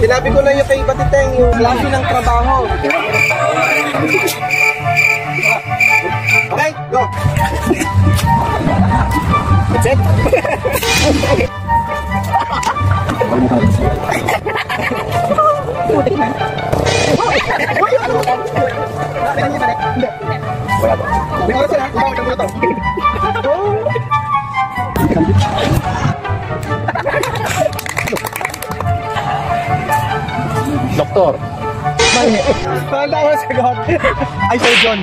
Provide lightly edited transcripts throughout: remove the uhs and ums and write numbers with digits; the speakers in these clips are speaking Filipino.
Sinabi ko na yung kay Batiteng, yung klase ng trabaho. Okay, go! That's it? Doktor. Tanda ko sagot. Ay, Sir John.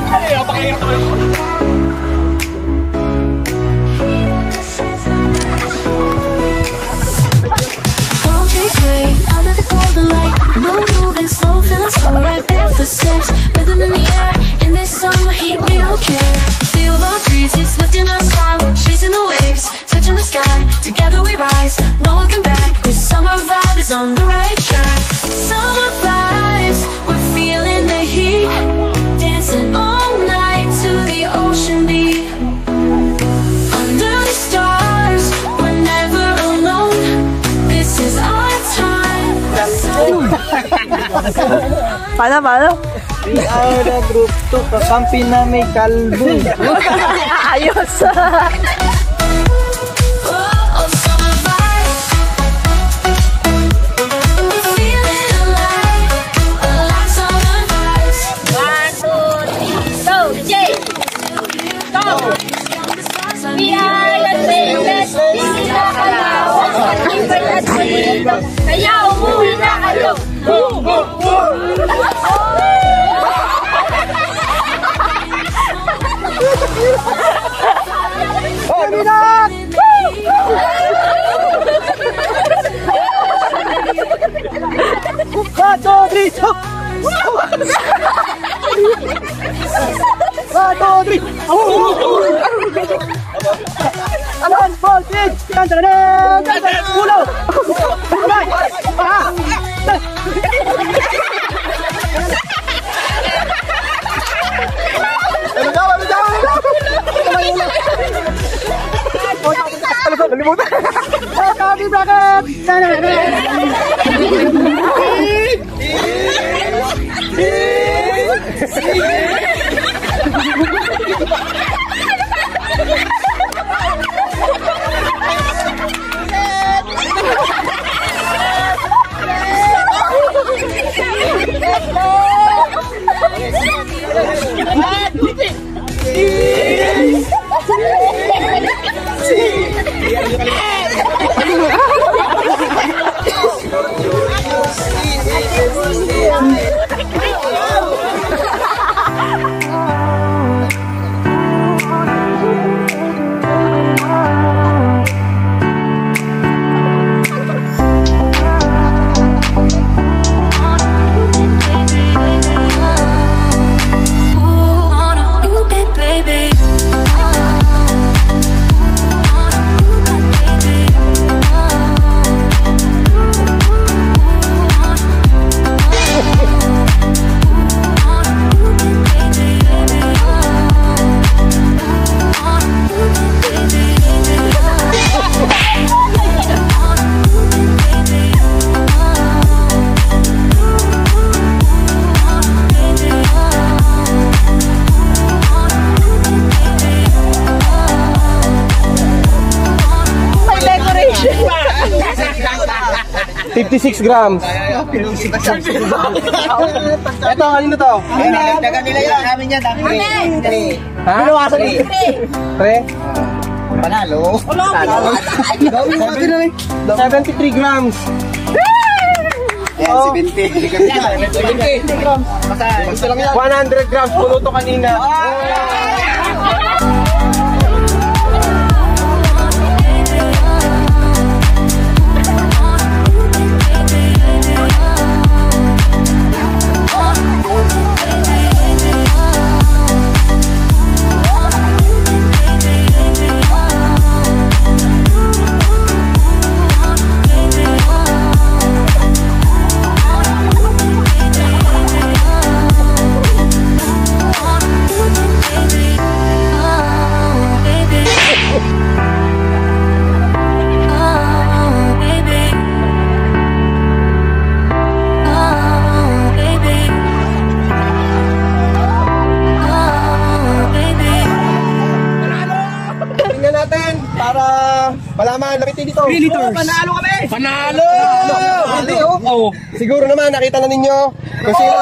Ay, napakahirap naman. On the right track, summer vibes, we're feeling the heat, dancing all night to the ocean beat. Under the stars, we're never alone. This is our time. Paano? We are the group 2, kakampi na may kalbo. Ayos! Kaya umuwi na kayo! Oh, Minat! 1, 2, 3, 1, 2, 3! Alan, Bolton! Ulo! Kamay! Paha! Ano daw? Nalimutan! Coffee bracket! $56 grams. Ito, kanino to? Dagan nila yan, namin yan, dami. Ha? Binawasan nito. Pre? Panalo. 73 grams. Yan, 70 grams. 100 grams, puno to kanina. Baby 3 liters. Panalo kami! Panalo! Hindi, oh. Oh, siguro naman nakita na ninyo kung sino.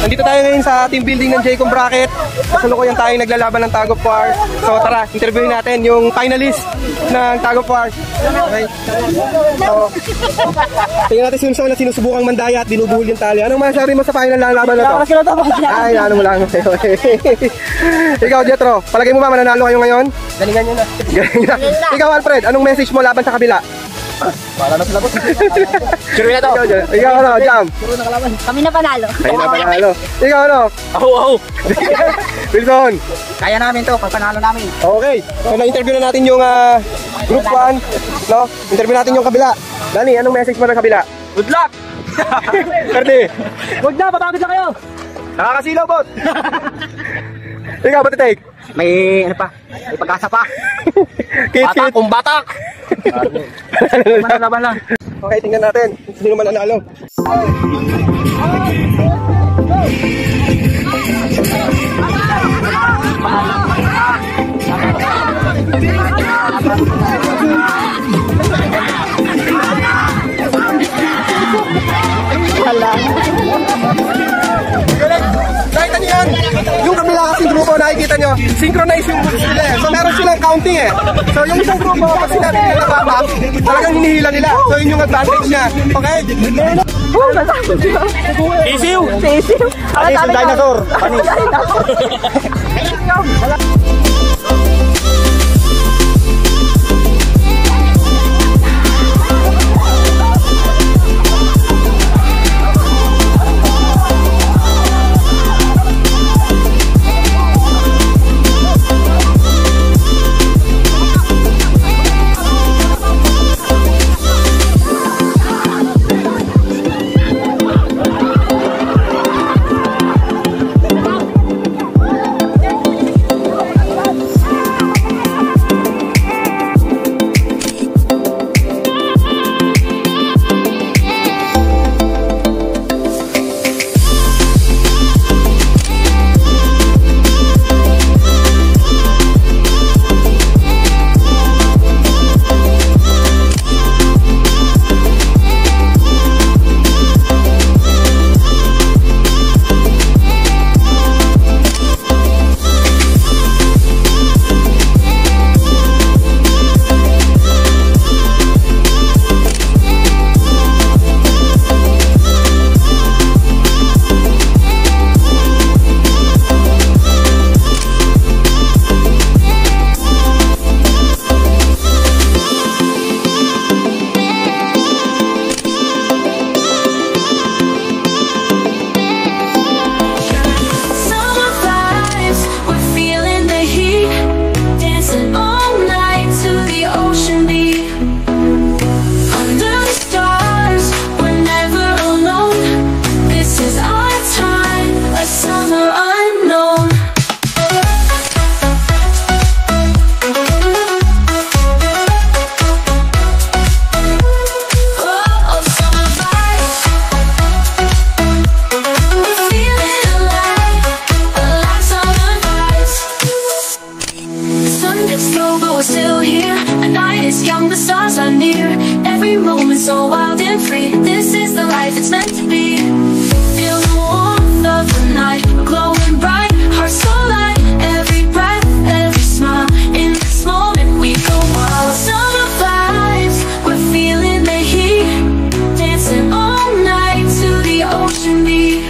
Nandito tayo ngayon sa team building ng Jaycom Bracket. Kasalukuyan tayong naglalaban ng Tag of War. So tara, interviewin natin yung finalist ng Tag of War. Okay. So, tingnan natin sino na sinusubukang mandaya at binubuhol yung tali. Anong masasabi mo sa final na laban na to? Ay, ano mo lang. Ikaw, Jetro, palagay mo ba mananalo kayo ngayon? Galingan nyo na. Ikaw, Alfred, anong message mo laban sa kabila? Para na sila po. Sure na to. Ikaw, ano, Jam? Kami na panalo. Ay, napanalo. Ikaw, ano? Ako. Wilson. Kaya namin to, pagpanalo namin. Okay, so na-interview na natin yung group 1, no? Interview natin yung kabila. Dani, anong message mo ng kabila? Good luck! Ferdi, Huwag na, papagod na kayo! nakakasilaw, bot! Ikaw, ba't take? May ano pa? May pag-asa pa. Kit. Batak! Laban lang. Okay, tingnan natin. Sino mananalo? Nakita niyo yan? Yung kabila kasing grupo, nakikita niyo, synchronize yung moves nila eh. So meron silang counting eh. So yung isang grupo, pag sinabi nila nababak, talagang hinihila nila. So yun yung advantage niya. Okay? Isiw! Sisiw. Panis yung dinosaur! Panis! moment so wild and free. This is the life it's meant to be. Feel the warmth of the night, glowing bright, heart so light. Every breath, every smile, in this moment we go wild. Summer vibes, we're feeling the heat, dancing all night to the ocean beat.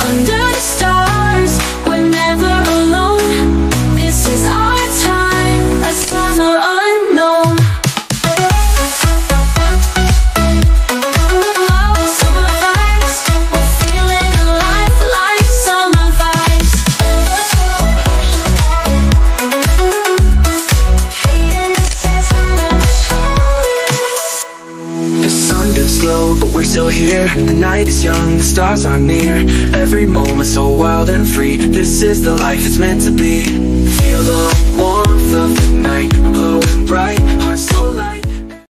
Under the stars, we're never alone. This is our time, a summer unknown. Summer vibes, we're feeling alive like summer vibes. The sun dips low, but we're still here. The night is young, the stars are near. Every moment so wild and free. This is the life it's meant to be. Feel the warmth of the night, glowing bright.